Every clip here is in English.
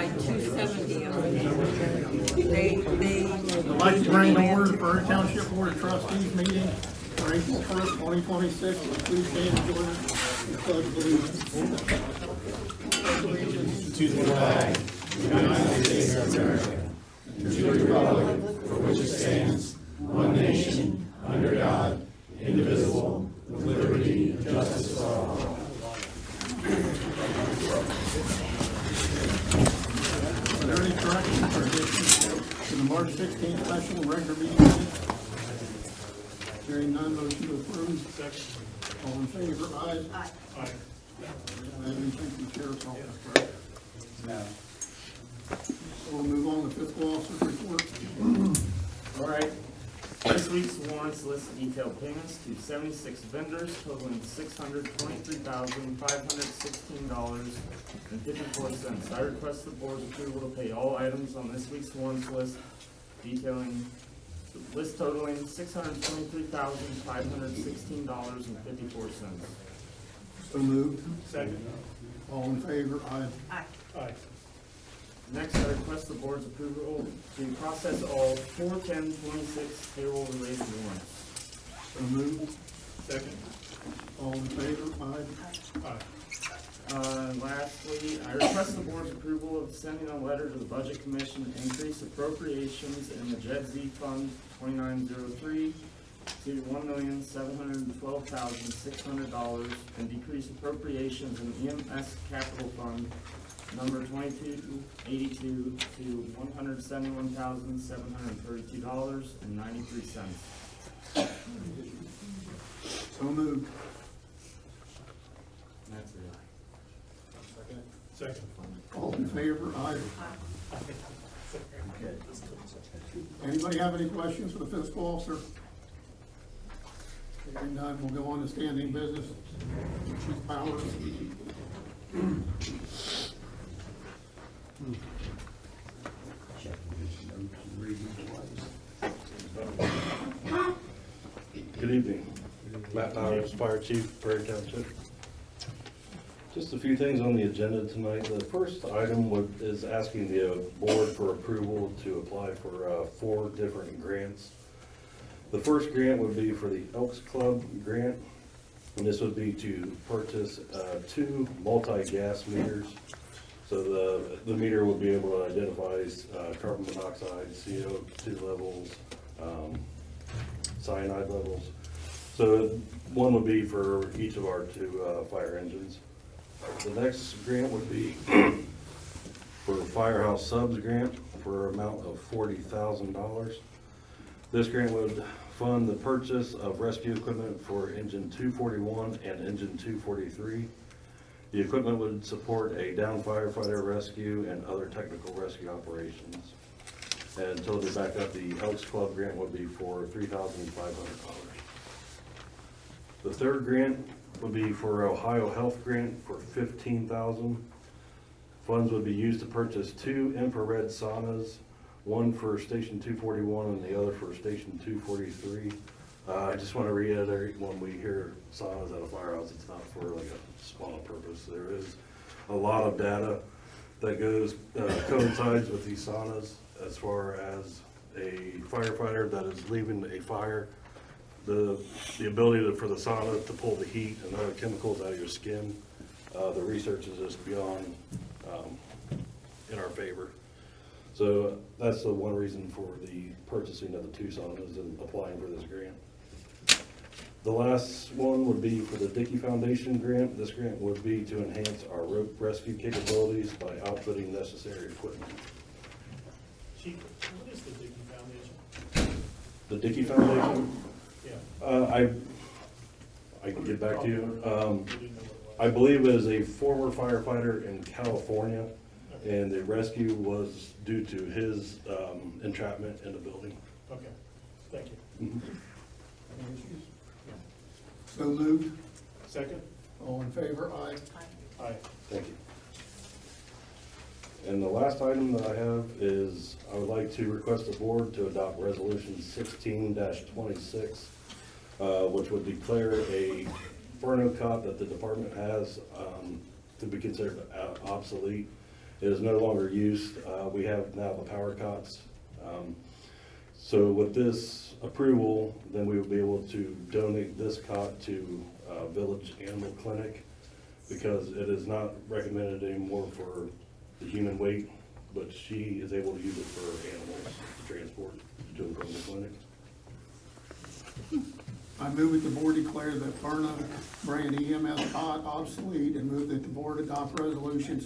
like 270 of them. I'd like to bring to order the Prairie Township Board of Trustees meeting for April 1st, 2026. Please stand and join us in the pledge of allegiance. To the flag of the United States of America, and to the republic for which it stands, one nation, under God, indivisible, with liberty and justice for all. Are there any corrections or additions to the March 16th special and regular meeting minutes? Hearing none, motion to approve. Second. All in favor, aye? Aye. Aye. I have anything from the Sheriff's Office, correct? No. We'll move on to Fiscal Officer's report. All right, this week's warrants list detailed payments to 76 vendors totaling $623,516.54. I request the board's approval to pay all items on this week's warrants list detailing the list totaling $623,516.54. So moved. Second. All in favor, aye? Aye. Aye. Next, I request the board's approval to process all 4/10/26 payroll-related warrants. So moved. Second. All in favor, aye? Aye. Lastly, I request the board's approval of sending a letter to the Budget Commission to increase appropriations in the JED-Z Fund 2903 to $1,712,600 and decrease appropriations in EMS Capital Fund number 2282 to $171,732.93. So moved. That's it. Second. All in favor, aye? Anybody have any questions for the fiscal officer? Hearing none, we'll go on to standing business. Chief Powers. Good evening. Matt Powers, Fire Chief, Prairie Township. Just a few things on the agenda tonight. The first item is asking the board for approval to apply for 4 different grants. The first grant would be for the Elks Club grant, and this would be to purchase 2 multi-gas meters. So the meter will be able to identify carbon monoxide, CO2 levels, cyanide levels. So one would be for each of our 2 fire engines. The next grant would be for Firehouse Subs grant for an amount of $40,000. This grant would fund the purchase of rescue equipment for engine 241 and engine 243. The equipment would support a downed firefighter rescue and other technical rescue operations. And until they back up, the Elks Club grant would be for $3,500. The third grant would be for Ohio Health Grant for $15,000. Funds would be used to purchase 2 infrared saunas, one for Station 241 and the other for Station 243. I just want to reiterate, when we hear saunas at a firehouse, it's not for like a spa purpose. There is a lot of data that coincides with these saunas as far as a firefighter that is leaving a fire. The ability for the sauna to pull the heat and other chemicals out of your skin, the research is just beyond in our favor. So that's the one reason for the purchasing of the 2 saunas and applying for this grant. The last one would be for the Dickey Foundation grant. This grant would be to enhance our rope rescue capabilities by outfitting necessary equipment. Chief, what is the Dickey Foundation? The Dickey Foundation? Yeah. I can get back to you. You didn't know what it was. I believe it is a former firefighter in California, and the rescue was due to his entrapment in the building. Okay, thank you. Any issues? So moved. Second? All in favor, aye? Aye. Thank you. And the last item that I have is I would like to request the board to adopt resolution 16-26, which would declare a burnout cot that the department has to be considered obsolete It is no longer used. We have now the power cots. So with this approval, then we will be able to donate this cot to Village Animal Clinic, because it is not recommended anymore for the human weight, but she is able to use it for animals to transport to and from the clinic. I move that the board declare the Furna brand EMS cot obsolete and move that the board adopt resolution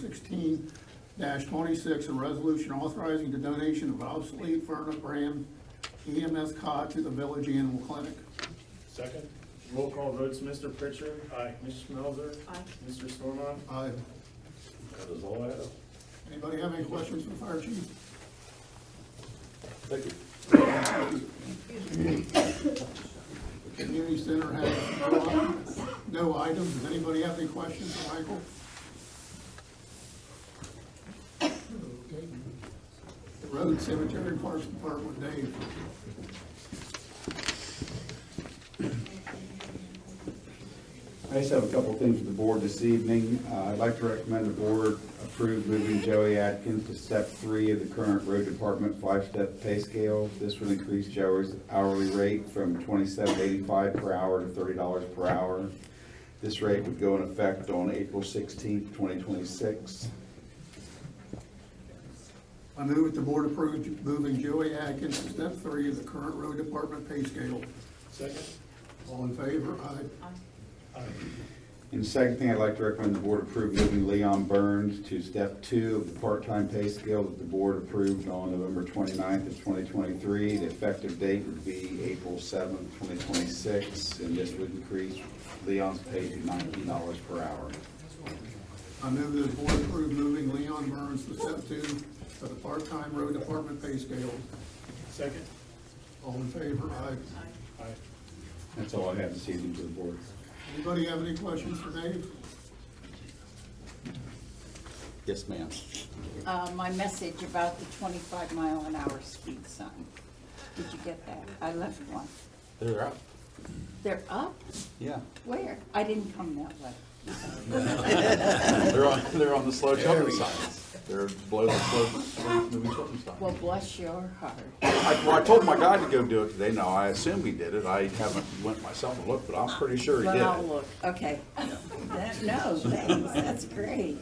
16-26, a resolution authorizing the donation of obsolete Furna brand EMS cot to the Village Animal Clinic. Second? Roll call votes, Mr. Pritchard. Aye. Ms. Schmelzer. Aye. Mr. Stormont. Aye. That is all I have. Anybody have any questions for the fire chief? Thank you. The community center has no items. Does anybody have any questions for Michael? Okay. The road, cemetery, parks department, Dave. I just have a couple of things for the board this evening. I'd like to recommend the board approve moving Joey Atkins to step 3 of the current road department 5-step pay scale. This would increase Joey's hourly rate from $27.85 per hour to $30 per hour. This rate would go in effect on April 16th, 2026. I move that the board approve moving Joey Atkins to step 3 of the current road department pay scale. Second? All in favor? Aye. Aye. And the second thing, I'd like to recommend the board approve moving Leon Burns to step 2 of the part-time pay scale that the board approved on November 29th of 2023. The effective date would be April 7th, 2026, and this would increase Leon's pay to $19 per hour. I move that the board approve moving Leon Burns to step 2 of the part-time road department pay scale. Second? All in favor? Aye. Aye. That's all I have this evening for the board. Anybody have any questions for Dave? Yes, ma'am. My message about the 25-mile-an-hour speed sign. Did you get that? I left one. They're up. They're up? Yeah. Where? I didn't come that way. They're on the slow children signs. They're below the slow moving children sign. Well, bless your heart. I told my guy to go do it today. No, I assume he did it. I haven't went myself and looked, but I'm pretty sure he But did I'll it. look. Okay. No, thanks. That's great.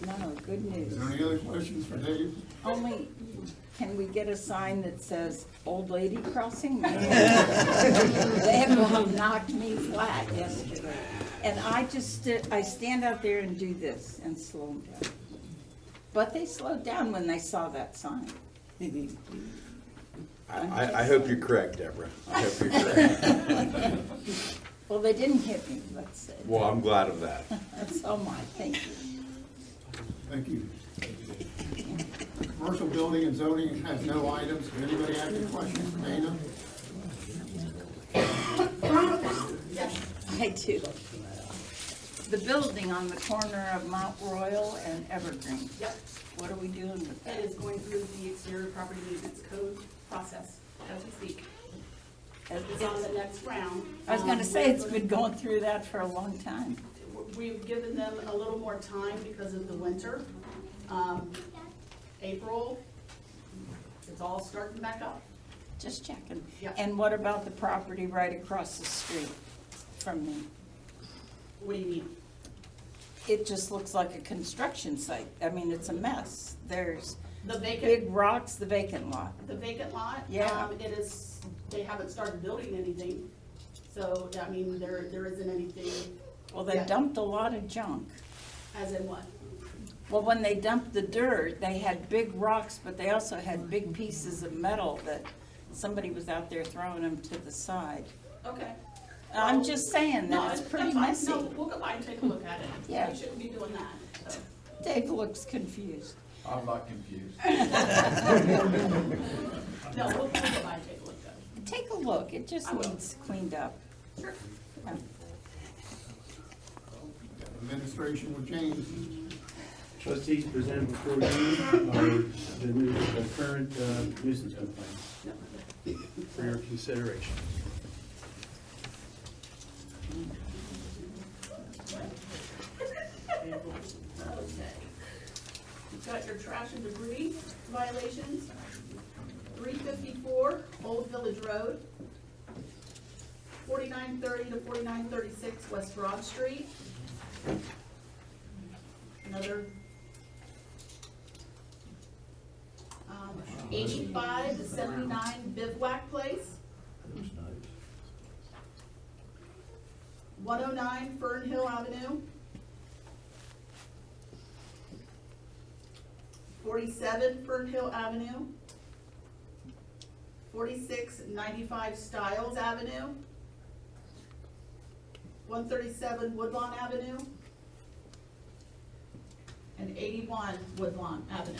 No, good news. Is there any other questions for Dave? Only, can we get a sign that says "Old Lady Crossing"? They have knocked me flat yesterday. And I stand out there and do this and slow them down. But they slowed down when they saw that sign. I hope you're correct, Deborah. I hope you're correct. Well, they didn't hit me, let's say. Well, I'm glad of that. That's all mine. Thank you. Thank you. Commercial building and zoning has no items. Does anybody have any questions for Dana? I do. The building on the corner of Mount Royal and Evergreen. Yep, What are we doing with it that? is going through the exterior property maintenance code process as we speak. It's on the next round. I was gonna say, it's been going through that for a long time. We've given them a little more time because of the winter. April, it's all starting back up. Just checking. Yeah. And what about the property right across the street from me? What do you mean? It just looks like a construction site. I mean, it's a mess. There's The big vacant, rocks, the vacant lot. the vacant lot? Yeah. It is, they haven't started building anything, so, I mean, there isn't anything, Well, they Yeah. dumped a lot of junk. as in what? Well, when they dumped the dirt, they had big rocks, but they also had big pieces of metal that somebody was out there throwing them to the side. Okay. I'm just saying No, that it's pretty fine. messy. No, we'll go by and take a look at it. Yeah. We shouldn't be doing that, so. Dave looks confused. I'm not confused. No, we'll go by and take a look though. Take a look, it just I will. needs cleaned up. Sure. Yeah. Administration with James. Trustees present before you the current nuisance complaint for your consideration. You've got your trash and debris violations. 354 Old Village Road. 4930 to 4936 West Broad Street. Another 85 to 79 Bivouac Place. 109 Fern Hill Avenue. 47 Fern Hill Avenue. 4695 Stiles Avenue. 137 Woodlawn Avenue. And 81 Woodlawn Avenue.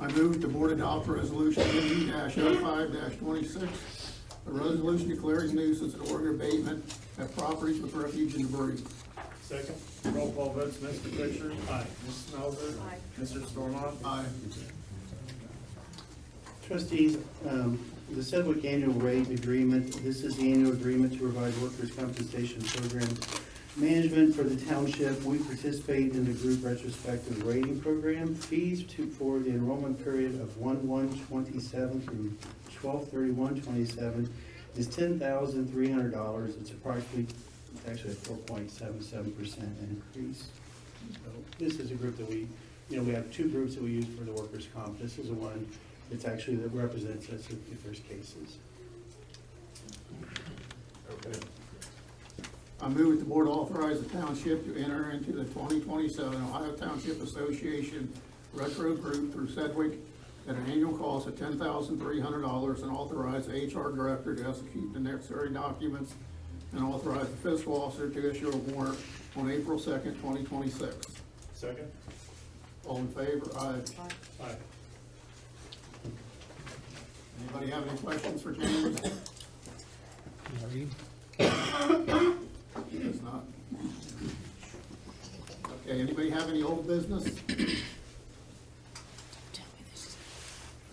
I move the board adopt resolution ND-05-26, a resolution declaring nuisance and order abatement at properties with refuge and debris. Second. Roll call votes, Mr. Fisher. Aye. Ms. Smelter. Aye. Mr. Stormont. Aye. Trustees, the Sedgwick Annual Rate Agreement, this is the annual agreement to provide workers' compensation program management for the township. We participate in the group retrospective rating program. Fees for the enrollment period of 1/1/27 through 12/31/27 is $10,300. It's actually a 4.77% increase. So this is a group that we have two groups that we use for the workers' comp. This is the one that's actually that represents us if there's cases. Okay. I move that the board authorize the township to enter into the 2027 Ohio Township Association Retro Group through Sedgwick at an annual cost of $10,300 and authorize the HR director to execute the necessary documents and authorize the fiscal officer to issue a warrant on April 2nd, 2026. Second. All in favor? Aye. Aye. Anybody have any questions for James? Guess not. Okay, anybody have any old business?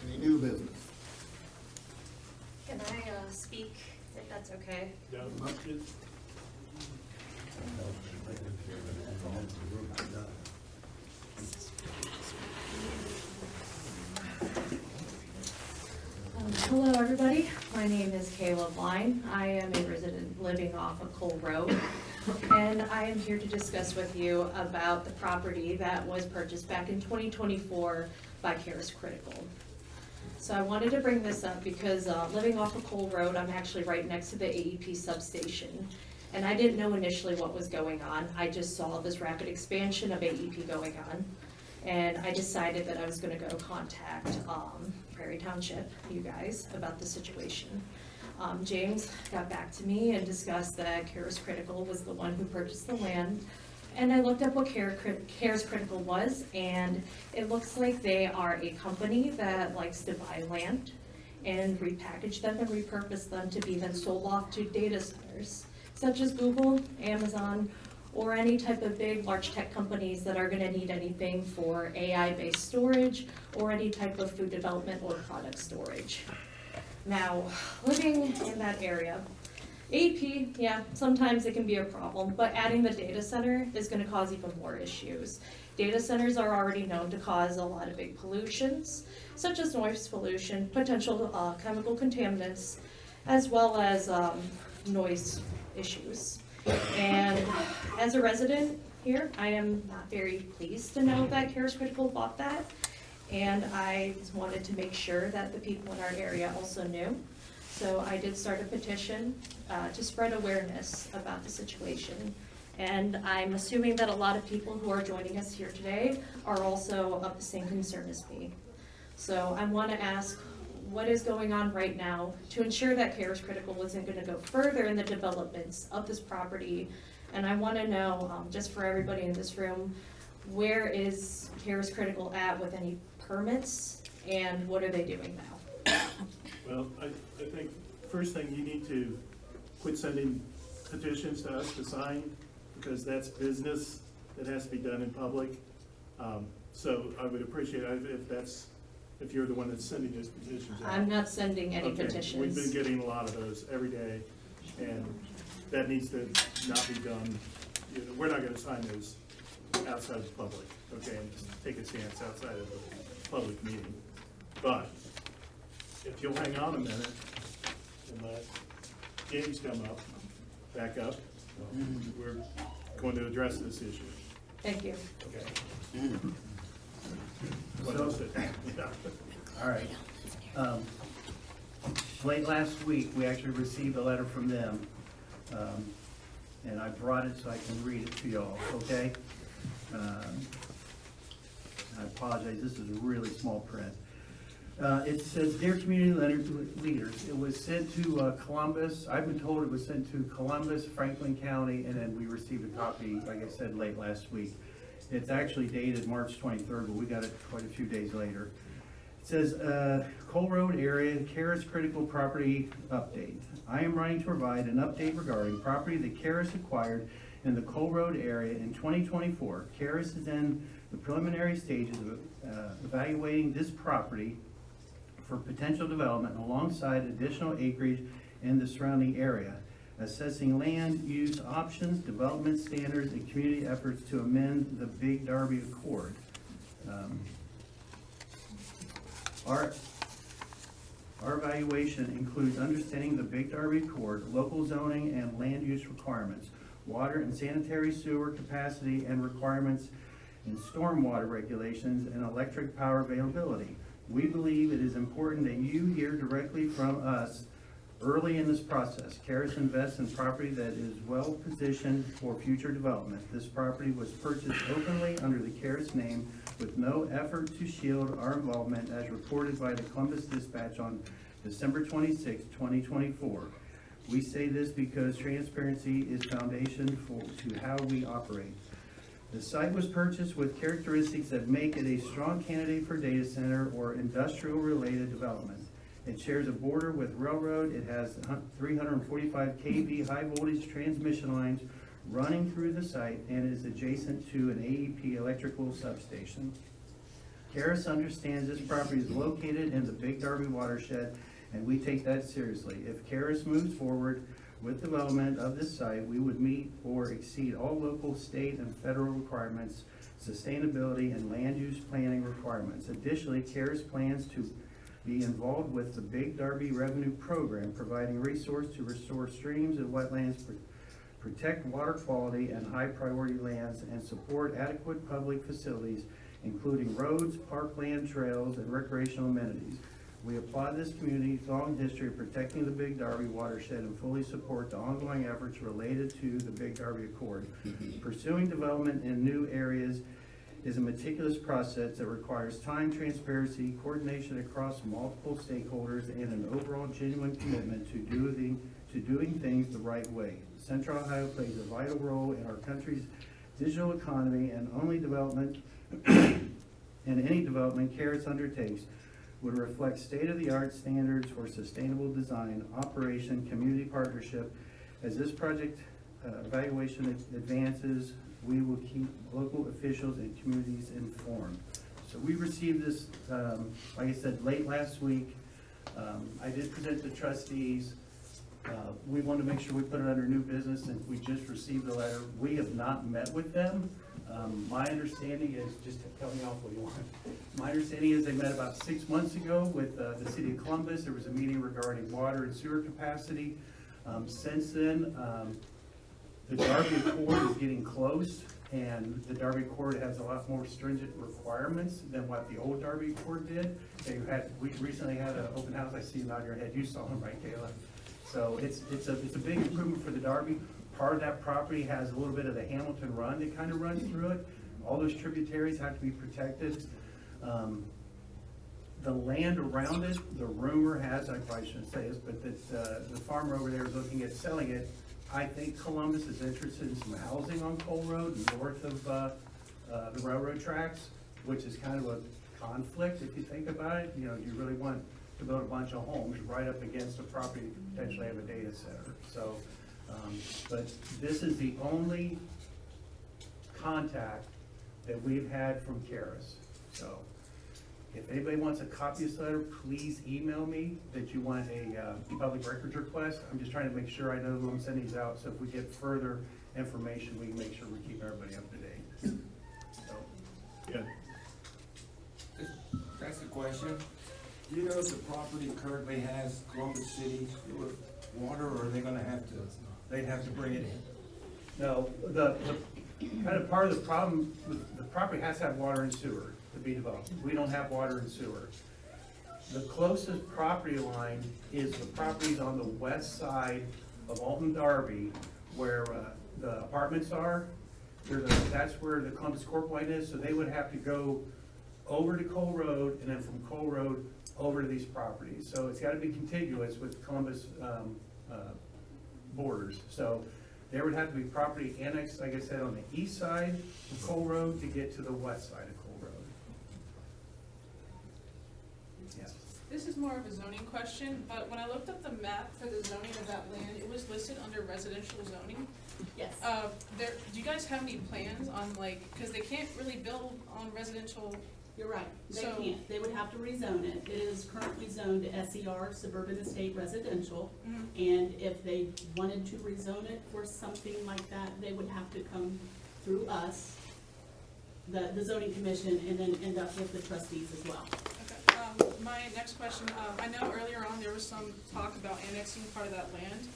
Any new business? Can I speak, if that's okay? Hello, everybody. My name is Kayla Line. I am a resident living off of Cole Road, and I am here to discuss with you about the property that was purchased back in 2024 by Karis Critical. So I wanted to bring this up because living off of Cole Road, I'm actually right next to the AEP substation, and I didn't know initially what was going on. I just saw this rapid expansion of AEP going on, and I decided that I was going to go contact Prairie Township, you guys, about the situation. James got back to me and discussed that Karis Critical was the one who purchased the land. And I looked up what Karis Critical was, and it looks like they are a company that likes to buy land and repackage them and repurpose them to be then sold off to data centers, such as Google, Amazon, or any type of big, large tech companies that are gonna need anything for AI-based storage or any type of food development or product storage. Now, living in that area, AEP, yeah, sometimes it can be a problem, but adding the data center is gonna cause even more issues. Data centers are already known to cause a lot of big pollutions, such as noise pollution, potential chemical contaminants, as well as noise issues. And as a resident here, I am not very pleased to know that Karis Critical bought that. And I wanted to make sure that the people in our area also knew. So I did start a petition to spread awareness about the situation. And I'm assuming that a lot of people who are joining us here today are also of the same concern as me. So I want to ask, what is going on right now to ensure that Karis Critical isn't going to go further in the developments of this property? And I want to know, just for everybody in this room, where is Karis Critical at with any permits, and what are they doing now? Well, I think first thing, you need to quit sending petitions to us to sign, because that's business that has to be done in public. So I would appreciate it if you're the one that's sending those petitions out. I'm not sending any Okay. petitions. We've been getting a lot of those every day, and that needs to not be done. We're not gonna sign those outside of the public, okay, and just take a chance outside of the public meeting. But if you'll hang on a minute and let James come up, back up, we're going to address this issue. Thank you. Okay. What else? Yeah. All right. Late last week, we actually received a letter from them, and I brought it so I can read it to y'all, okay? I apologize, this is really small print. It says, "Dear community leaders, it was sent to Columbus. I've been told it was sent to Columbus, Franklin County, and then we received a copy, like I said, late last week. It's actually dated March 23rd, but we got it quite a few days later. It says, Cole Road area, Karis critical property update. I am writing to provide an update regarding property that Karis acquired in the Cole Road area in 2024. Karis is in the preliminary stages of evaluating this property for potential development alongside additional acreage in the surrounding area, assessing land use options, development standards, and community efforts to amend the Big Darby Accord. Our evaluation includes understanding the Big Darby Accord, local zoning and land use requirements, water and sanitary sewer capacity and requirements, and stormwater regulations and electric power availability. We believe it is important that you hear directly from us early in this process. Karis invests in property that is well positioned for future development. This property was purchased openly under the Karis name with no effort to shield our involvement as reported by the Columbus Dispatch on December 26, 2024. We say this because transparency is foundation to how we operate. The site was purchased with characteristics that make it a strong candidate for data center or industrial related development. It shares a border with railroad. It has 345 kV high voltage transmission lines running through the site and is adjacent to an AEP electrical substation. Karis understands this property is located in the Big Darby watershed, and we take that seriously. If Karis moves forward with development of this site, we would meet or exceed all local, state, and federal requirements, sustainability, and land use planning requirements. Additionally, Karis plans to be involved with the Big Darby Revenue Program, providing resources to restore streams and wetlands, protect water quality and high priority lands, and support adequate public facilities, including roads, parkland, trails, and recreational amenities. We applaud this community's long history of protecting the Big Darby watershed and fully support the ongoing efforts related to the Big Darby Accord. Pursuing development in new areas is a meticulous process that requires time, transparency, coordination across multiple stakeholders, and an overall genuine commitment to doing things the right way. Central Ohio plays a vital role in our country's digital economy, and any development Karis undertakes would reflect state-of-the-art standards for sustainable design, operation, community partnership. As this project evaluation advances, we will keep local officials and communities informed. So we received this, like I said, late last week. I did present to trustees. We wanted to make sure we put it under new business, and we just received the letter. We have not met with them. My understanding is, just tell me off what you want. My understanding is they met about 6 months ago with the city of Columbus. There was a meeting regarding water and sewer capacity. Since then, the Darby Accord is getting close, and the Darby Accord has a lot more stringent requirements than what the old Darby Accord did. We recently had an open house. I see you nod your head. You saw them, right, Kayla? So it's a big improvement for the Darby. Part of that property has a little bit of the Hamilton Run that kind of runs through it. All those tributaries have to be protected. The land around it, the rumor has, I probably shouldn't say this, but that the farmer over there is looking at selling it. I think Columbus is interested in some housing on Cole Road north of the railroad tracks, which is kind of a conflict if you think about it. You know, you really want to build a bunch of homes right up against a property that could potentially have a data center. So, but this is the only contact that we've had from Karis. So if anybody wants a copy of this letter, please email me that you want a public records request. I'm just trying to make sure I know who I'm sending these out, so if we get further information, we can make sure we keep everybody up to date. Yeah. That's the question. Do you know if the property currently has Columbus City sewer water, or are they gonna have to, they'd have to bring it in? No, the kind of part of the problem, the property has to have water and sewer to be developed. We don't have water and sewer. The closest property line is the properties on the west side of Alton Darby, where the apartments are. That's where the Columbus Corp line is, so they would have to go over to Cole Road, and then from Cole Road over to these properties. So it's gotta be contiguous with Columbus borders. So there would have to be property annexed, like I said, on the east side of Cole Road to get to the west side of Cole Road. Yes. This is more of a zoning question, but when I looked up the map for the zoning of that land, it was listed under residential zoning. Yes. Do you guys have any plans on because they can't really build on residential? You're right, they So- can't, they would have to rezone it. It is currently zoned to SER, Suburban Estate Residential. And if they wanted to rezone it for something like that, they would have to come through us, the zoning commission, and then end up with the trustees as well. Okay, my next question, I know earlier on there was some talk about annexing part of that land.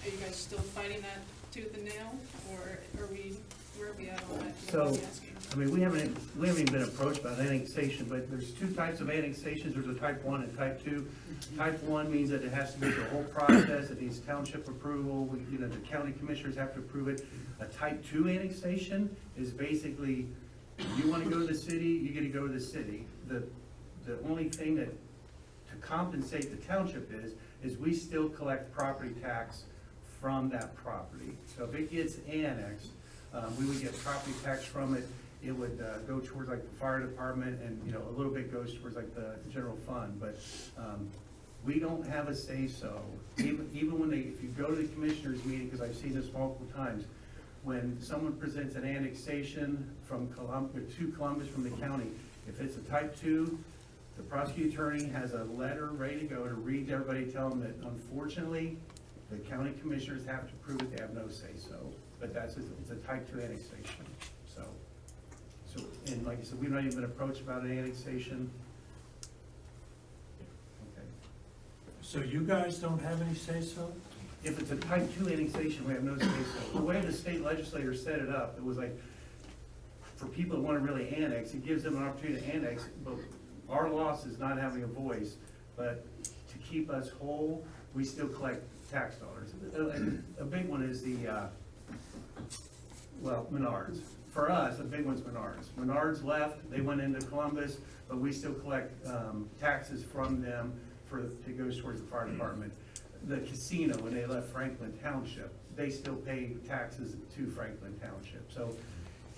Are you guys still fighting that tooth and nail, or where are we at on that? So, I'm asking. I mean, we haven't even been approached about annexation, but there's two types of annexations. There's a type 1 and type 2. Type 1 means that it has to go through a whole process. It needs township approval. The county commissioners have to approve it. A type 2 annexation is basically, you want to go to the city, you get to go to the city. The only thing that, to compensate the township is we still collect property tax from that property. So if it gets annexed, we would get property tax from it. It would go towards like the fire department, and a little bit goes towards like the general fund. But we don't have a say-so. Even when if you go to the commissioners meeting, because I've seen this multiple times, when someone presents an annexation from to Columbus from the county, if it's a type 2, the prosecuting attorney has a letter ready to go to read to everybody, tell them that unfortunately, the county commissioners have to prove it, they have no say-so. But it's a type 2 annexation, so, and like I said, we've not even been approached about an annexation. Okay. So you guys don't have any say-so? If it's a type 2 annexation, we have no say-so. The way the state legislator set it up, it was like, for people that want to really annex, it gives them an opportunity to annex, but our loss is not having a voice. But to keep us whole, we still collect tax dollars. A big one is Menards. For us, a big one's Menards. Menards left, they went into Columbus, but we still collect taxes from them to go towards the fire department. The casino, when they left Franklin Township, they still pay taxes to Franklin Township. So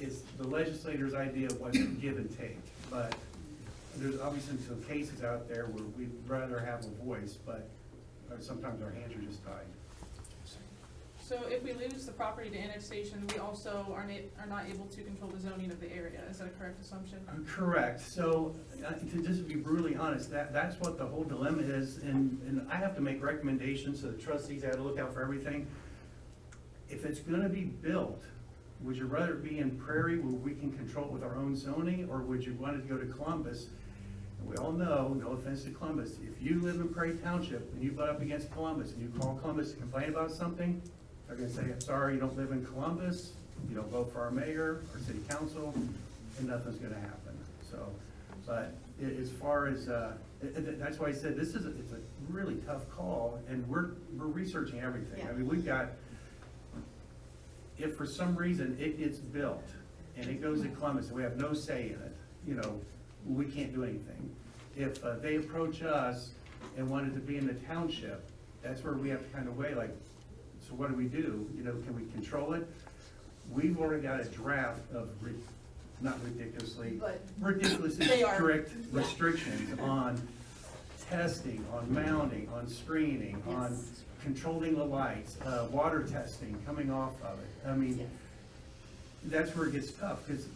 it's the legislator's idea of what's give and take. But there's obviously some cases out there where we'd rather have a voice, but sometimes our hands are just tied. So if we lose the property to annexation, we also are not able to control the zoning of the area. Is that a correct assumption? Correct. So to just be brutally honest, that's what the whole dilemma is, and I have to make recommendations, so the trustees have to look out for everything. If it's gonna be built, would you rather be in Prairie where we can control it with our own zoning, or would you want it to go to Columbus? And we all know, no offense to Columbus, if you live in Prairie Township and you butt up against Columbus and you call Columbus to complain about something, they're gonna say, I'm sorry, you don't live in Columbus, you don't vote for our mayor or city council, and nothing's gonna happen. So, but as far as, that's why I said it's a really tough call, and we're researching everything. Yeah. I mean, we've got, if for some reason it gets built and it goes to Columbus and we have no say in it, we can't do anything. If they approach us and wanted to be in the township, that's where we have to kind of weigh, like, so what do? Can we control it? We've already got a draft of, not ridiculously They are. strict restrictions on testing, on mounting, on screening, on Yes. controlling the lights, water testing coming off of it. I mean, Yes. that's where it gets tough, because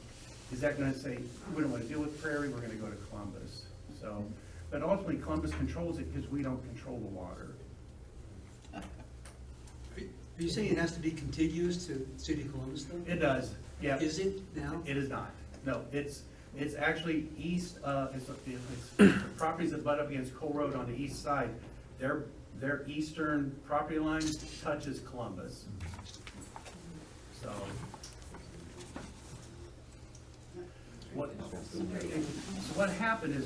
is that gonna say, we don't wanna deal with Prairie, we're gonna go to Columbus? So, but ultimately Columbus controls it because we don't control the water. Are you saying it has to be contiguous to City of Columbus though? It does, yeah. Is it now? It is not. No, it's actually east, it's properties that butt up against Cole Road on the east side. Their eastern property line touches Columbus. So. What happened is,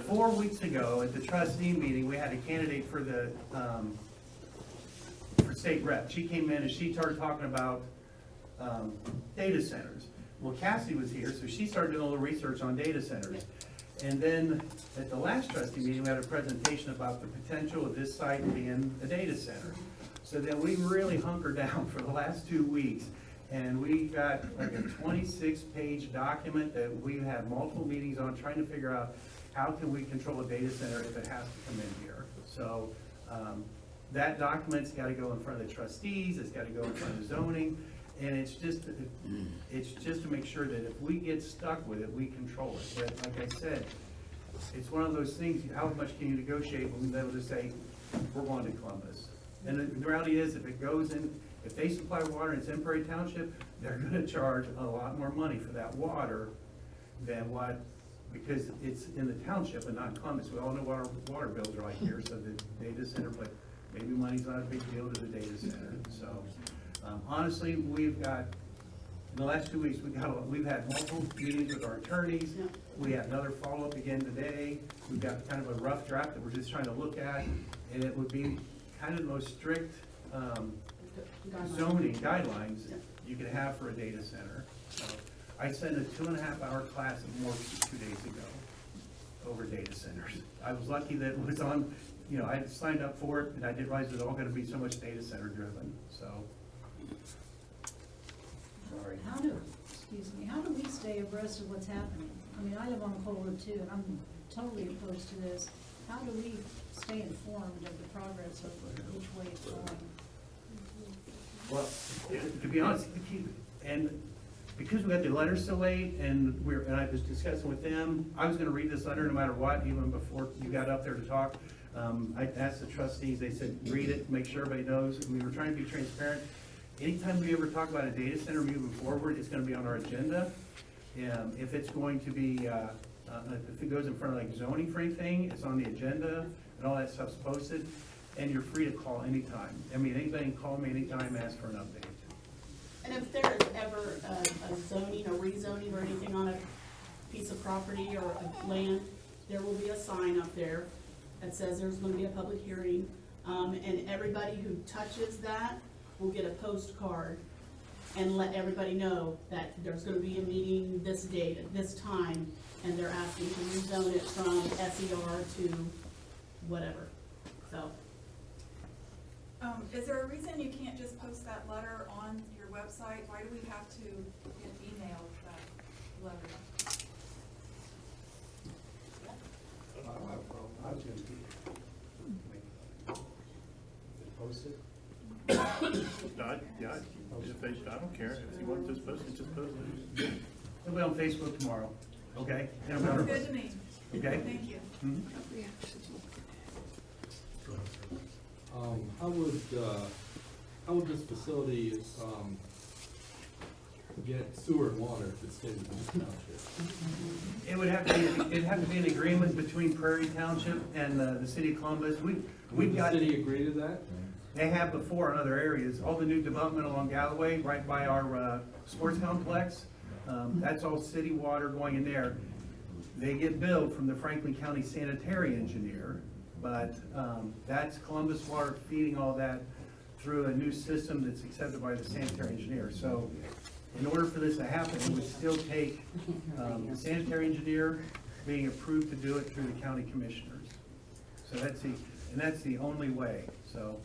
4 weeks ago at the trustee meeting, we had a candidate for the, for state rep. She came in and she started talking about data centers. Well, Cassie was here, so she started doing a little research on data centers. And then at the last trustee meeting, we had a presentation about the potential of this site being a data center. So then we really hunkered down for the last 2 weeks, and we got like a 26-page document that we had multiple meetings on, trying to figure out how can we control a data center if it has to come in here. So that document's got to go in front of the trustees, it's got to go in front of zoning, and it's just to make sure that if we get stuck with it, we control it. But like I said, it's one of those things, how much can you negotiate when they'll just say, we're going to Columbus? And the reality is, if it goes in, if they supply water and it's in Prairie Township, they're gonna charge a lot more money for that water than what, because it's in the township and not Columbus. We all know what our water bills are like here, so the data center, but maybe money's not a big deal to the data center. So honestly, we've got, in the last 2 weeks, we've had multiple meetings with our attorneys. We had another follow-up again today. We've got kind of a rough draft that we're just trying to look at, and it would be kind of the most strict zoning guidelines you could have for a data center. So I sent a 2.5-hour class at Morpheus 2 days ago over data centers. I was lucky that it was on, you know, I signed up for it, and I didn't realize it was all gonna be so much data center driven, so. Sorry. How do we stay abreast of what's happening? I mean, I live on Cole Road too, and I'm totally opposed to this. How do we stay informed of the progress of which way it's going? Well, to be honest, and because we got the letter so late, and I was discussing with them, I was gonna read this letter no matter what, even before you got up there to talk. I asked the trustees, they said, read it, make sure everybody knows, and we were trying to be transparent. Anytime we ever talk about a data center moving forward, it's gonna be on our agenda. If it's going to be, if it goes in front of like zoning for anything, it's on the agenda, and all that stuff's posted, and you're free to call anytime. I mean, anybody can call me anytime, ask for an update. And if there is ever a zoning or rezoning or anything on a piece of property or a land, there will be a sign up there that says there's gonna be a public hearing, and everybody who touches that will get a postcard and let everybody know that there's gonna be a meeting this date at this time, and they're asking to rezone it from SER to whatever, so. Is there a reason you can't just post that letter on your website? Why do we have to get emailed that letter? I was gonna post it. I don't care. If you want to just post it, just post it. It'll be on Facebook tomorrow, okay? Sounds good to me. Okay? Thank you. How would this facility, get sewer and water if it stayed in the township? It would have to be an agreement between Prairie Township and the city of Columbus. Would the city agree to that? They have before in other areas. All the new development along Galloway, right by our sports complex, that's all city water going in there. They get billed from the Franklin County sanitary engineer, but that's Columbus Water feeding all that through a new system that's accepted by the sanitary engineer. So in order for this to happen, it would still take the sanitary engineer being approved to do it through the county commissioners. So that's the only way, so.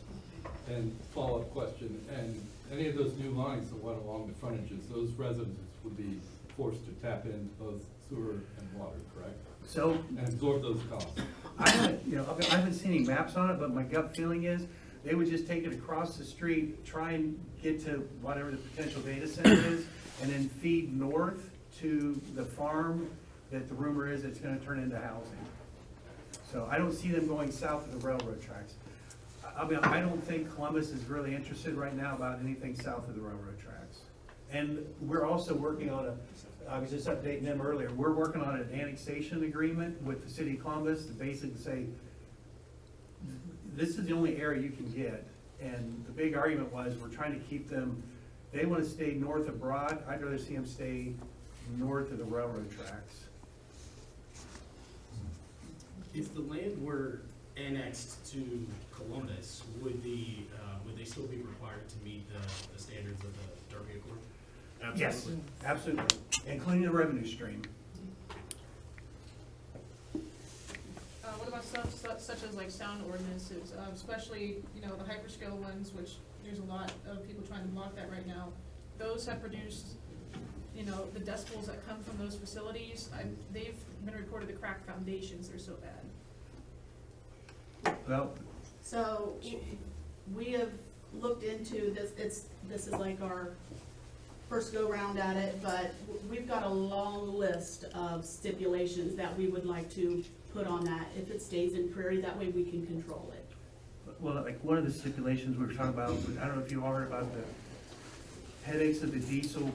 And follow-up question, and any of those new lines that went along the frontages, those residents would be forced to tap into both sewer and water, correct? So. And absorb those costs. I haven't seen any maps on it, but my gut feeling is they would just take it across the street, try and get to whatever the potential data center is, and then feed north to the farm that the rumor is it's gonna turn into housing. So I don't see them going south of the railroad tracks. I don't think Columbus is really interested right now about anything south of the railroad tracks. And we're also working on I was just updating them earlier, we're working on an annexation agreement with the city of Columbus to basically say, this is the only area you can get. And the big argument was, we're trying to keep them, they want to stay north of Broad, I'd rather see them stay north of the railroad tracks. If the land were annexed to Columbus, would they still be required to meet the standards of the Derby Accord? Yes, absolutely, including the revenue stream. What about stuff such as like sound ordinances, especially, you know, the hyperscale ones, which there's a lot of people trying to block that right now. Those have produced, you know, the decibels that come from those facilities, they've been reported to crack foundations, they're so bad. Well, So we have looked into this, this is like our first go round at it, but we've got a long list of stipulations that we would like to put on that if it stays in Prairie, that way we can control it. well, like one of the stipulations we were talking about, I don't know if you all heard about the headaches of the diesel.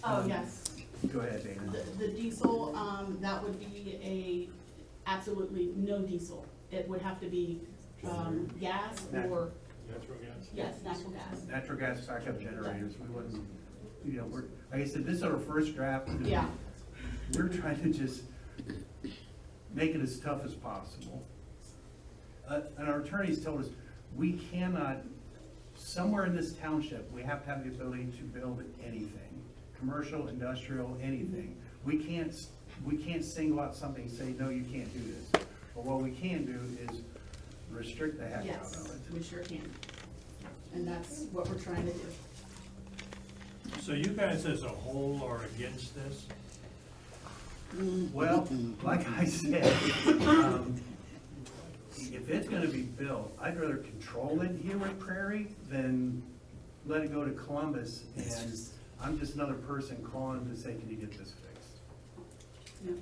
Oh, yes. Go ahead, Dana. The diesel, that would be absolutely no diesel. It would have to be, gas or, Natural gas? yes, natural gas. Natural gas backup generators, we wouldn't, you know, we're, like I said, this is our first draft. Yeah. We're trying to just make it as tough as possible. And our attorneys told us, we cannot, somewhere in this township, we have to have the ability to build anything, commercial, industrial, anything. We can't single out something and say, no, you can't do this. But what we can do is restrict the heck out Yes, of it. we sure can. And that's what we're trying to do. So you guys as a whole are against this? Well, like I said, if it's gonna be built, I'd rather control it here at Prairie than let it go to Columbus, and I'm just another person calling to say, can you get this fixed? Yeah.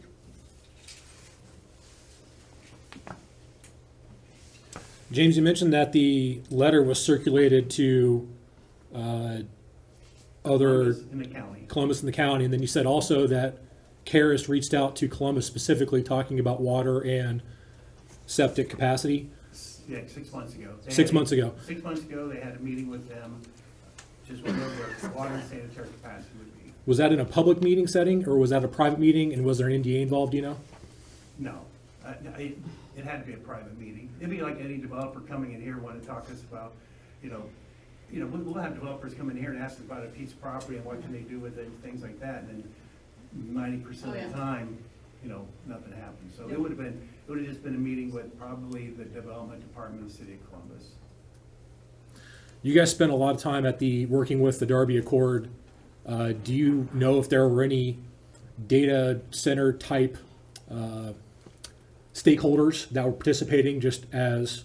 James, you mentioned that the letter was circulated to other In the county. Columbus in the county, and then you said also that Karis reached out to Columbus specifically talking about water and septic capacity. Yeah, 6 months ago. 6 months ago. 6 months ago, they had a meeting with them, just went over their water and sanitary capacity would be. Was that in a public meeting setting, or was that a private meeting, and was there an NDA involved, do you know? No, it had to be a private meeting. It'd be like any developer coming in here wanting to talk to us about, we'll have developers come in here and ask us about a piece of property and what can they do with it, and things like that, and then 90% of the time, nothing happens. So it would have just been a meeting with probably the development department of the city of Columbus. You guys spent a lot of time working with the Derby Accord. Do you know if there were any data center type stakeholders that were participating just as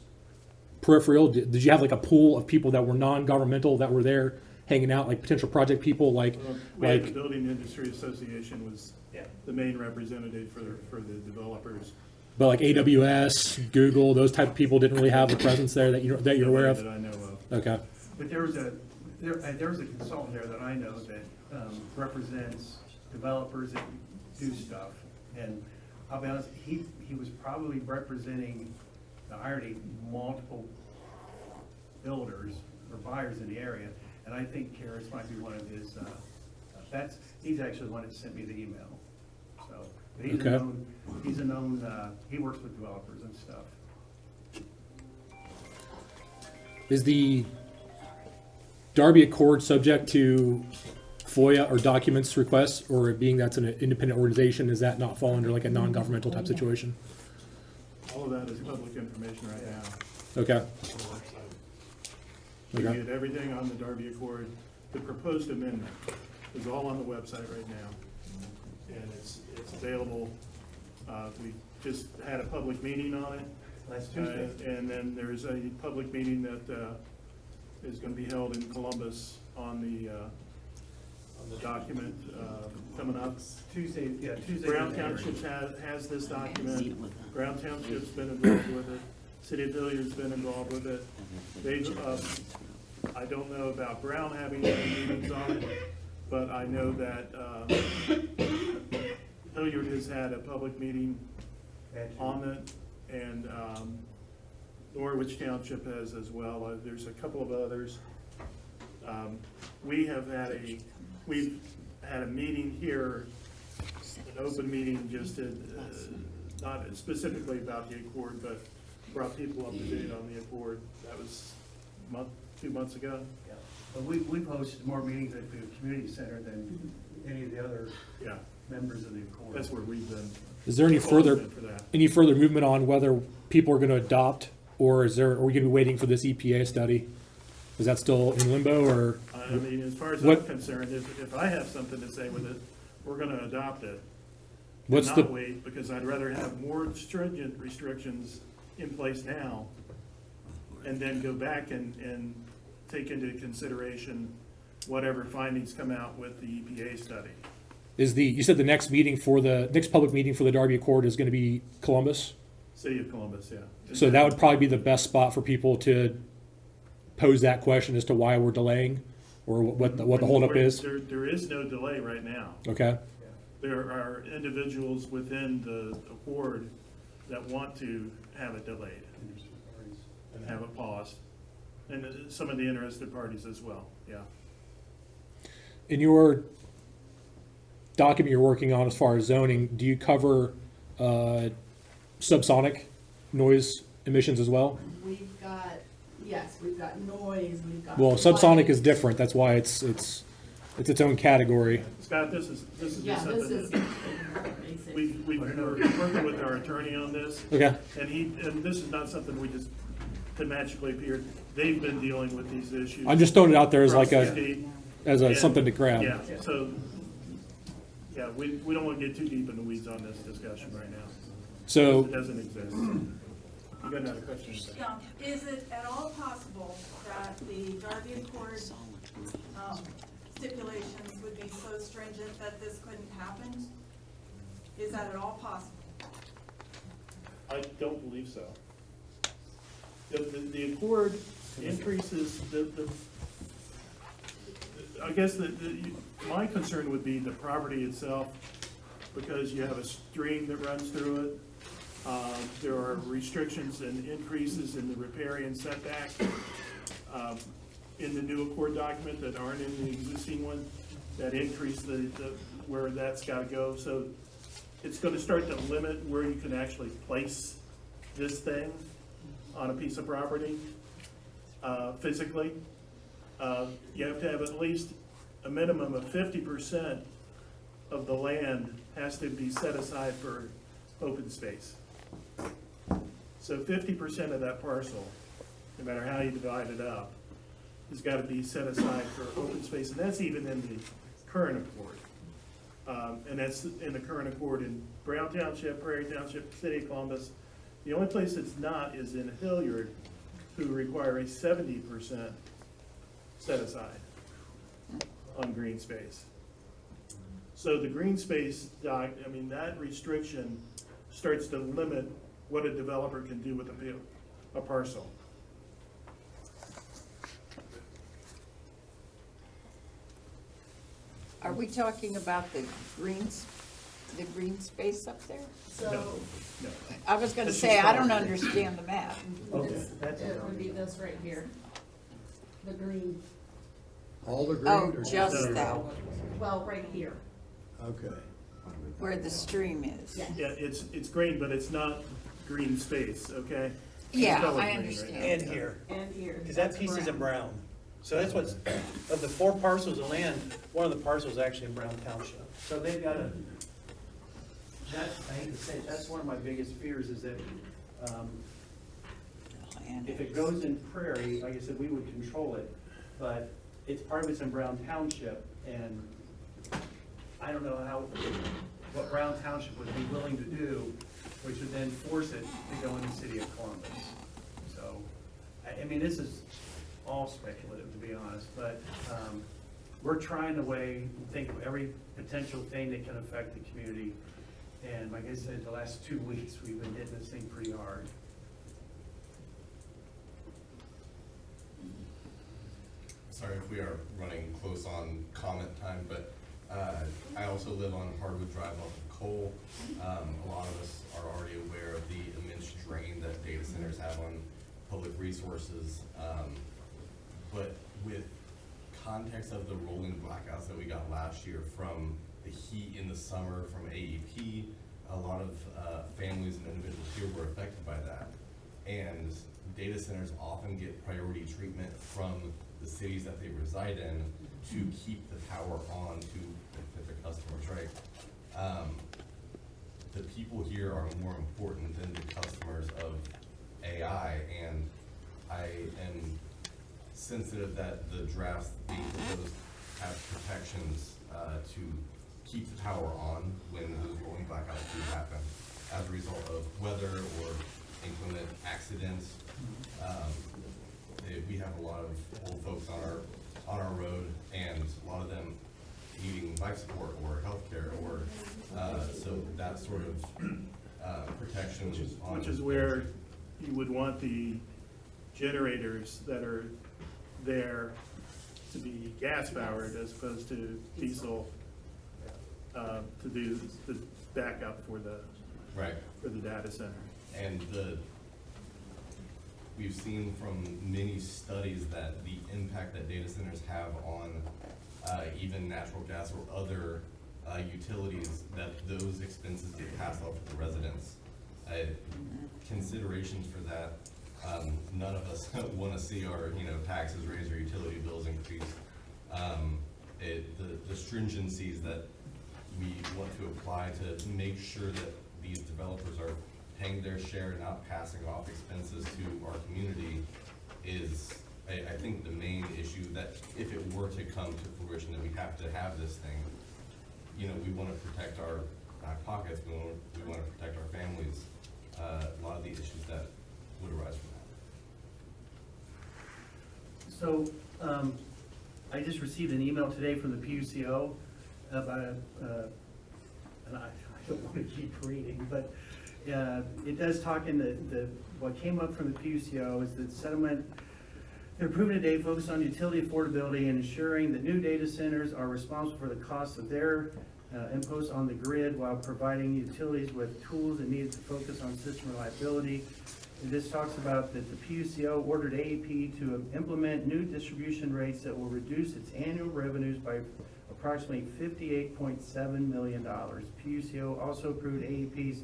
peripheral? Did you have like a pool of people that were non-governmental that were there hanging out, like potential project people, We had the Building Industry Association was the main representative for the developers. but like AWS, Google, those type of people didn't really have a presence there that you're aware of? That I know of. Okay. But there was a consultant there that I know that represents developers that do stuff. And I'll be honest, he was probably representing the irony, multiple builders or buyers in the area. And I think Karis might be one of his, he's actually the one that sent me the email. So, but he's a known, he works with developers and stuff. Is the Derby Accord subject to FOIA or documents requests, or being that's an independent organization, does that not fall under like a non-governmental type situation? All of that is public information right now. Okay. You Okay. get everything on the Derby Accord. The proposed amendment is all on the website right now. And it's available. We just had a public meeting on it. Last Tuesday. And then there's a public meeting that is going to be held in Columbus on the document coming up. Tuesday. Brown Township has this document. Brown Township's been involved with it. City of Hillier's been involved with it. They've, I don't know about Brown having any meetings on it, but I know that Hilliard has had a public meeting on it, and Norwich Township has as well. There's a couple of others. We've had a meeting here, an open meeting, just to, not specifically about the Accord, but brought people up to date on the Accord. That was 2 months ago. Yeah. But we've hosted more meetings at the community center than any of the other Yeah, members of the Accord. that's where we've been. Is there any further, For that. any further movement on whether people are gonna adopt, or are we gonna be waiting for this EPA study? Is that still in limbo, or? I mean, as far as What- I'm concerned, if I have something to say with it, we're gonna adopt it. What's Not the, wait, because I'd rather have more stringent restrictions in place now, and then go back and take into consideration whatever findings come out with the EPA study. you said the next public meeting for the Darby Accord is gonna be Columbus? City of Columbus, yeah. So that would probably be the best spot for people to pose that question as to why we're delaying, or what the holdup is? There is no delay right now. Okay, There are individuals within the Accord that want to have it delayed and have it paused, and some of the interested parties as well, yeah. in your document you're working on as far as zoning, do you cover subsonic noise emissions as well? We've got, yes, we've got noise, we've got. Well, subsonic light. is different, that's why it's its own category. Scott, this is Yeah, just this something is that basic. we're working with our attorney on this. Okay. And this is not something we just can magically appear. They've been dealing with these issues. I'm just throwing it out there as like across the a, state. as a, And- something to grab. Yeah, so, yeah, we don't want to get too deep in the weeds on this discussion right now. So, It doesn't exist. You got another question? Yeah, is it at all possible that the Darby Accord stipulations would be so stringent that this couldn't happen? Is that at all possible? I don't believe so. The Accord increases I guess my concern would be the property itself, because you have a stream that runs through it. There are restrictions and increases in the riparian setback in the new Accord document that aren't in the existing one, that increase where that's gotta go. So it's gonna start to limit where you can actually place this thing on a piece of property, physically. You have to have at least a minimum of 50% of the land has to be set aside for open space. So 50% of that parcel, no matter how you divide it up, has got to be set aside for open space, and that's even in the current Accord. And that's in the current Accord in Brown Township, Prairie Township, City of Columbus. The only place it's not is in Hilliard, who require a 70% set aside on green space. So the green space that restriction starts to limit what a developer can do with a parcel. Are we talking about the green space up there? So, No. I was gonna This say, is I don't property. understand the map. this, it would be this right here, the green, All the green? Oh, or just that, well, right here. Okay. where the stream is. Yeah. Yeah, it's green, but it's not green space, okay? It's Yeah, colored I green right understand. now. And here, And here. because that that's piece is in brown. Brown. So that's what's, of the 4 parcels of land, one of the parcels is actually in Brown Township. So they've got a, I hate to say it, that's one of my biggest fears is that, if it goes in Prairie, like I said, we would control it, but part of it's in Brown Township, and I don't know what Brown Township would be willing to do, which would then force it to go in the City of Columbus. So, I mean, this is all speculative, to be honest, but we're trying to think of every potential thing that can affect the community. And like I said, the last 2 weeks, we've been hitting this thing pretty hard. sorry if we are running close on comment time, but I also live on Hardwood Drive off of Cole. A lot of us are already aware of the immense drain that data centers have on public resources. But with context of the rolling blackouts that we got last year from the heat in the summer from AEP, a lot of families and individuals here were affected by that. And data centers often get priority treatment from the cities that they reside in to keep the power on to benefit their customers, right? The people here are more important than the customers of AI, and I am sensitive that the drafts being proposed have protections to keep the power on when those rolling blackouts do happen as a result of weather or inclement accidents. We have a lot of old folks on our road, and a lot of them needing life support or healthcare, or so that sort of protection on. Which is where you would want the generators that are there to be gas powered as opposed to diesel, to do the backup for the data center. And we've seen from many studies that the impact that data centers have on even natural gas or other utilities, that those expenses get passed off to the residents. Considerations for that, none of us want to see our taxes raise or utility bills increase. The stringencies that we want to apply to make sure that these developers are paying their share, not passing off expenses to our community, is I think the main issue, that if it were to come to fruition that we have to have this thing, we want to protect our back pockets, we want to protect our families, a lot of the issues that would arise from that. So, I just received an email today from the PUCO about, and I don't want to keep reading, but it does talk in what came up from the PUCO is that settlement, they're approving today focus on utility affordability and ensuring that new data centers are responsible for the cost of their imposed on the grid while providing utilities with tools and needed to focus on system reliability. And this talks about that the PUCO ordered AEP to implement new distribution rates that will reduce its annual revenues by approximately $58.7 million. PUCO also approved AEP's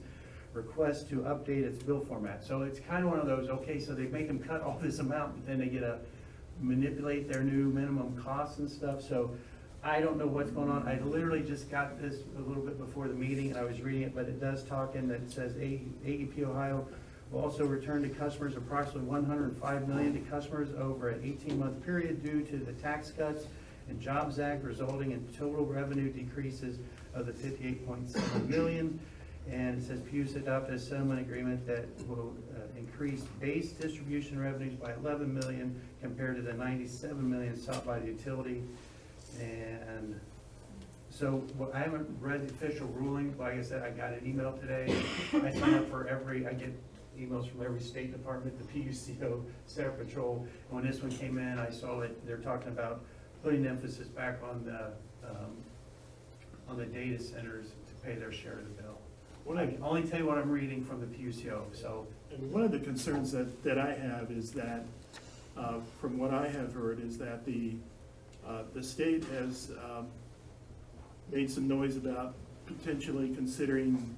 request to update its bill format. So it's kind of one of those, okay, so they make them cut all this amount, but then they get to manipulate their new minimum costs and stuff. So I don't know what's going on. I literally just got this a little bit before the meeting, and I was reading it, but it does talk in that it says AEP Ohio will also return to customers approximately $105 million to customers over an 18-month period due to the Tax Cuts and Jobs Act, resulting in total revenue decreases of the $58.7 million. And it says PUCO adopted a settlement agreement that will increase base distribution revenues by $11 million compared to the $97 million sought by the utility. And so I haven't read the official ruling. Like I said, I got an email today. I sign up for I get emails from every state department, the PUCO, State Patrol. And when this one came in, I saw that they're talking about putting emphasis back on the data centers to pay their share of the bill. I can only tell you what I'm reading from the PUCO, so. And one of the concerns that I have is that, from what I have heard, is that the state has made some noise about potentially considering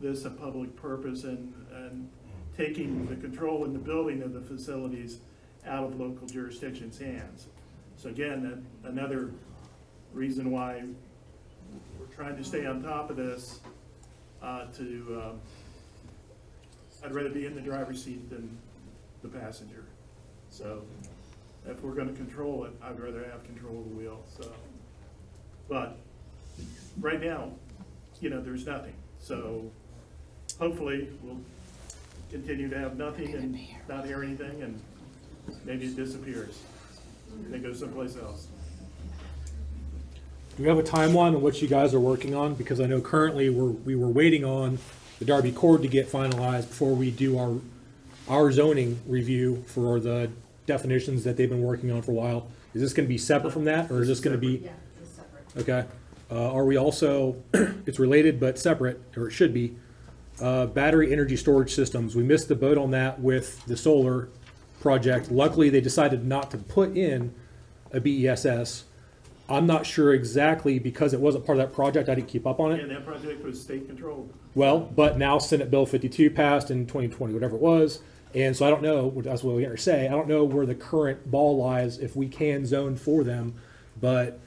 this a public purpose and taking the control in the building of the facilities out of local jurisdictions' hands. So again, another reason why we're trying to stay on top of this. I'd rather be in the driver's seat than the passenger. So if we're going to control it, I'd rather have control of the wheel. So, but right now, there's nothing. So hopefully we'll continue to have nothing and not hear anything, and maybe it disappears and it goes someplace else. Do we have a timeline on what you guys are working on? Because I know currently we were waiting on the Darby Court to get finalized before we do our zoning review for the definitions that they've been working on for a while. Is this gonna be separate from that, or is this gonna be? Yeah, it's separate. Okay. Are we also, it's related but separate, or it should be, battery energy storage systems. We missed the boat on that with the solar project. Luckily, they decided not to put in a BESS. I'm not sure exactly, because it wasn't part of that project, I didn't keep up on it. And that project was state controlled. Well, but now Senate Bill 52 passed in 2020, whatever it was. And so I don't know, that's what we got to say, I don't know where the current ball lies, if we can zone for them. But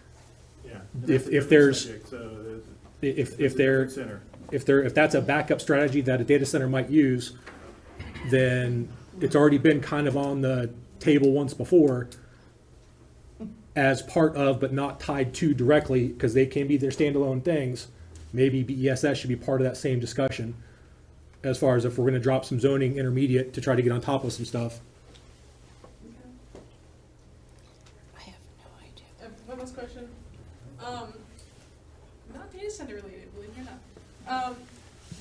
Yeah. if there's, Subject, so if that's a backup strategy that a data center might use, then it's already been kind of on the table once before as part of, but not tied to directly, because they can be their standalone things. Maybe BESS should be part of that same discussion, as far as if we're going to drop some zoning intermediate to try to get on top of some stuff. One last question. Not data center related, believe it or not.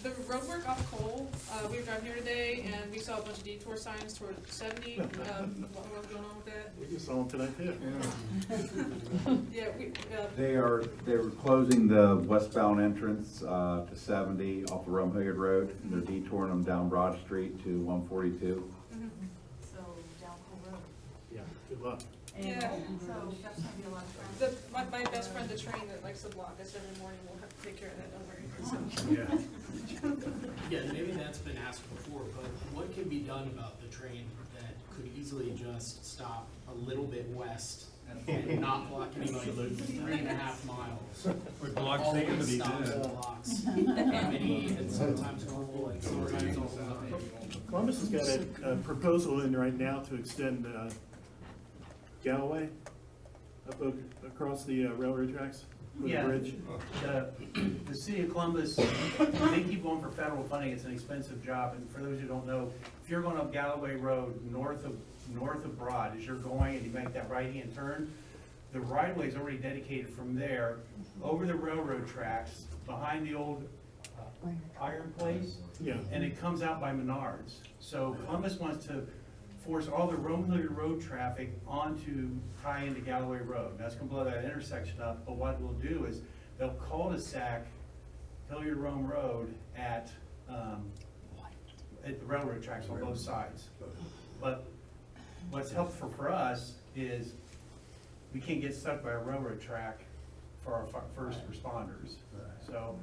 The roadwork off Cole, we were driving here today and we saw a bunch of detour signs toward 70. What's going on with that? We just saw them tonight too. Yeah, They were closing the westbound entrance to 70 off of Rome Hilliard Road. They're detouring them down Broad Street to 142. So down Cole Road. Yeah, good luck. Yeah. So that's gonna be a lot of traffic. My best friend, the train that likes to block us every morning, will have to take care of that, don't worry. Yeah, maybe that's been asked before, but what can be done about the train that could easily just stop a little bit west and not block anybody loading 3.5 miles? Would blocks Always taken to be stops dead. and blocks. Amity and sometimes Cole and sometimes all Columbus has got a proposal in right now to extend Galloway up across the railroad tracks with a bridge. The city of Columbus, they keep going for federal funding, it's an expensive job, and for those who don't know, if you're going up Galloway Road, north of Broad, as you're going and you make that right-hand turn, the right-of-way is already dedicated from there, over the railroad tracks, behind the old iron place, Yeah. and it comes out by Menards. So Columbus wants to force all the Rome Hilliard Road traffic onto, tie into Galloway Road. That's gonna blow that intersection up, but what we'll do is, they'll cul-de-sac Hilliard Rome Road at the railroad tracks on both sides. But what's helpful for us is, we can't get stuck by a railroad track for our first responders. So,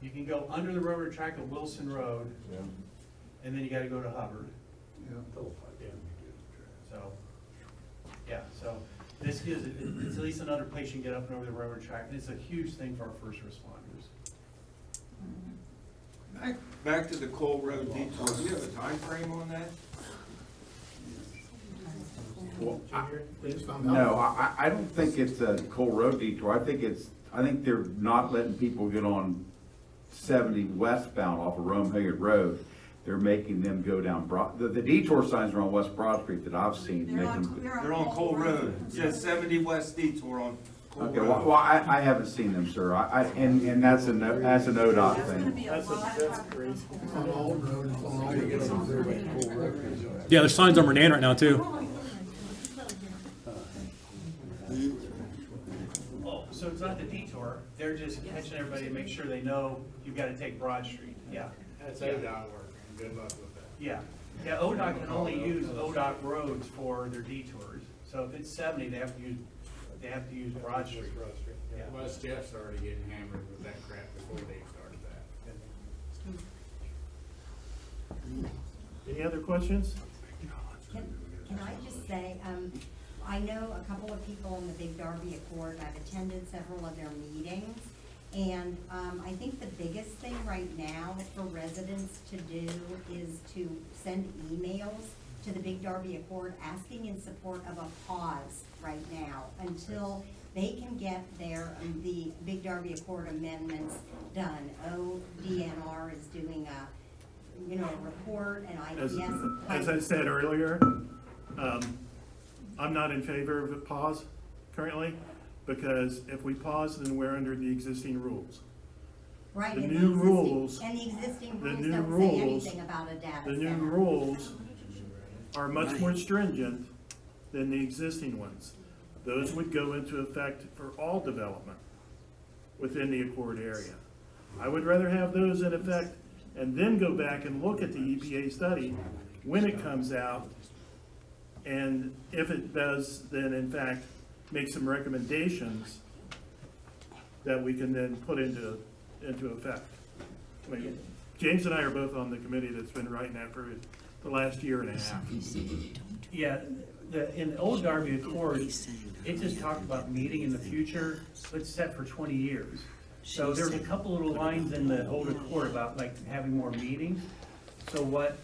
you can go under the railroad track at Wilson Road, and then you gotta go to Hubbard. So this gives, it's at least another place you can get up and over the railroad track, and it's a huge thing for our first responders. Back to the Cole Road detour, do you have a time frame on that? Well, They just found out. no, I don't think it's a Cole Road detour. I think they're not letting people get on 70 westbound off of Rome Hilliard Road. They're making them go down Broad, the detour signs are on West Broad Street that I've seen. They're on Cole Road, it says 70 west detour on Cole Okay, Road. well, I haven't seen them, sir. And that's an ODOT thing. That's crazy. It's on all road, it's on all road. Yeah, there's signs on Renan right now too. Oh, so it's not the detour, they're just catching everybody to make sure they know you've gotta take Broad Street, yeah. That's ODOT work, good luck with that. Yeah, ODOT can only use ODOT roads for their detours, so if it's 70, they have to use Broad Street. Yeah. Well, Jeff's already getting hammered with that crap before they started that. Any other questions? Can I just say, I know a couple of people in the Big Darby Accord, I've attended several of their meetings, and I think the biggest thing right now for residents to do is to send emails to the Big Darby Accord asking in support of a pause right now until they can get the Big Darby Accord amendments done. ODNR is doing a report, and As I said earlier, I'm not in favor of a pause currently, because if we pause, then we're under the existing rules. Right, The and new the rules, existing the rules new don't say rules, anything about a data the center. new rules are much more stringent than the existing ones. Those would go into effect for all development within the Accord area. I would rather have those in effect and then go back and look at the EPA study when it comes out. And if it does, then in fact, make some recommendations that we can then put into effect. I mean, James and I are both on the committee that's been writing that for the last year and a half. Yeah, in the old Darby Accord, it just talked about meeting in the future, it's set for 20 years. So there's a couple little lines in the old Accord about like having more meetings. So what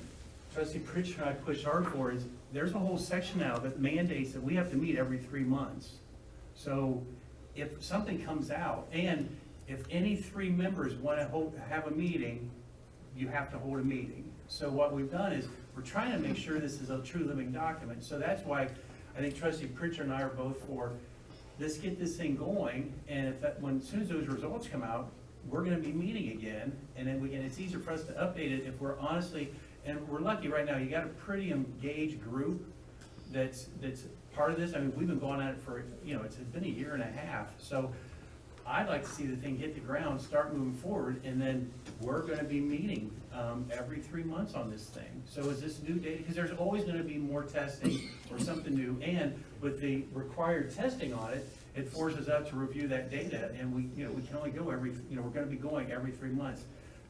Trustee Pritchard and I pushed hard for is, there's a whole section now that mandates that we have to meet every 3 months. So if something comes out, and if any 3 members want to have a meeting, you have to hold a meeting. So what we've done is, we're trying to make sure this is a true living document. So that's why I think Trustee Pritchard and I are both for, let's get this thing going, and if that, as soon as those results come out, we're gonna be meeting again, and then it's easier for us to update it if we're honestly, and we're lucky right now, you got a pretty engaged group that's part of this. I mean, we've been going at it for, it's been a year and a half, so I'd like to see the thing hit the ground, start moving forward, and then we're gonna be meeting every 3 months on this thing. So is this new data? Because there's always gonna be more testing or something new, and with the required testing on it, it forces us to review that data, and we can only go we're gonna be going every 3 months.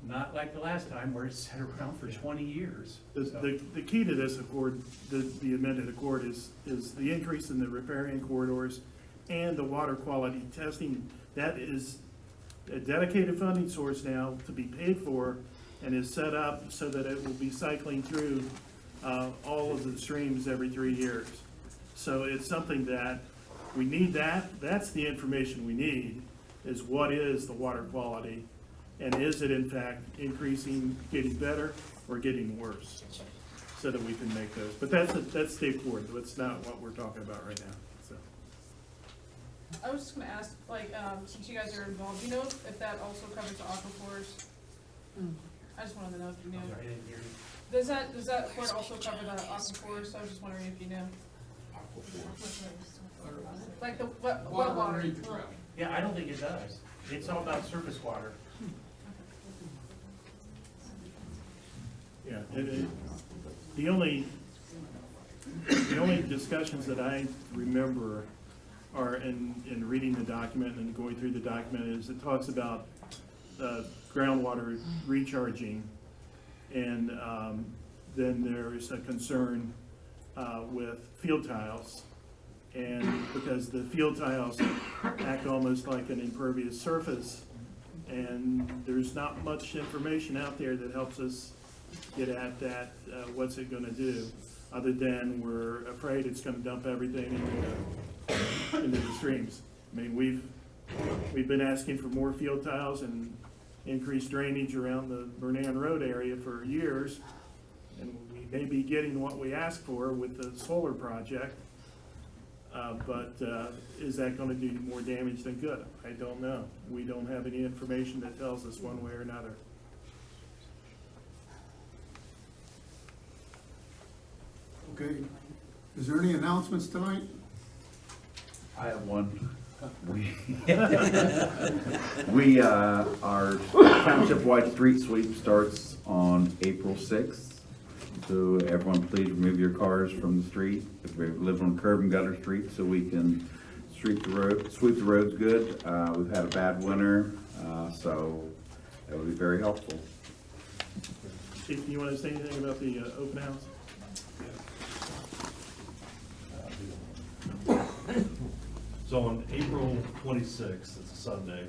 Not like the last time where it sat around for 20 years. The key to this accord, the amended accord, is the increase in the riparian corridors and the water quality testing. That is a dedicated funding source now to be paid for, and is set up so that it will be cycling through all of the streams every 3 years. So it's something that we need. That's the information we need, is what is the water quality, and is it in fact increasing, getting better, or getting worse, so that we can make those. But that's state board. That's not what we're talking about right now. So. I was just gonna ask, since you guys are involved, do you know if that also covers the aquifers? I just wanted to know if you knew. I didn't hear you. Does that report also cover the aquifers? I was just wondering if you knew. Like the wet water. Yeah, I don't think it does. It's all about surface water. Yeah, the only discussions that I remember are in reading the document and going through the document, is it talks about groundwater recharging, and then there is a concern with field tiles, and because the field tiles act almost like an impervious surface, and there's not much information out there that helps us get at that, what's it gonna do, other than we're afraid it's gonna dump everything into the streams. I mean, we've been asking for more field tiles and increased drainage around the Bernan Road area for years, and we may be getting what we asked for with the solar project, but is that gonna do more damage than good? I don't know. We don't have any information that tells us one way or another. Okay, is there any announcements tonight? I have one. Our township-wide street sweep starts on April 6th. So everyone please remove your cars from the street. If we live on curb and gutter street, so we can sweep the roads good. We've had a bad winter, so that would be very helpful. Chief, do you want to say anything about the open house? So on April 26th, it's a Sunday,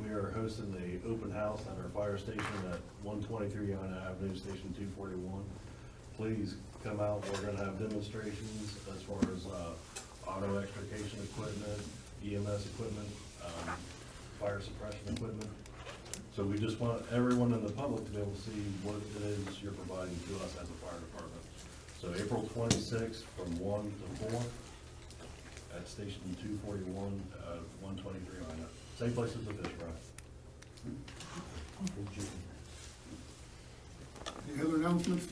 we are hosting the open house at our fire station at 123 on Avenue, Station 241. Please come out. We're going to have demonstrations as far as auto extrication equipment, EMS equipment, fire suppression equipment. So we just want everyone in the public to be able to see what it is you're providing to us as a fire department. So April 26th from 1 to 4. At Station 241, 123 on it. Same place as the fish fry. Any other announcements?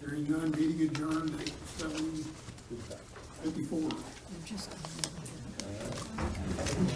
Hearing none, meeting adjourned at 7:54.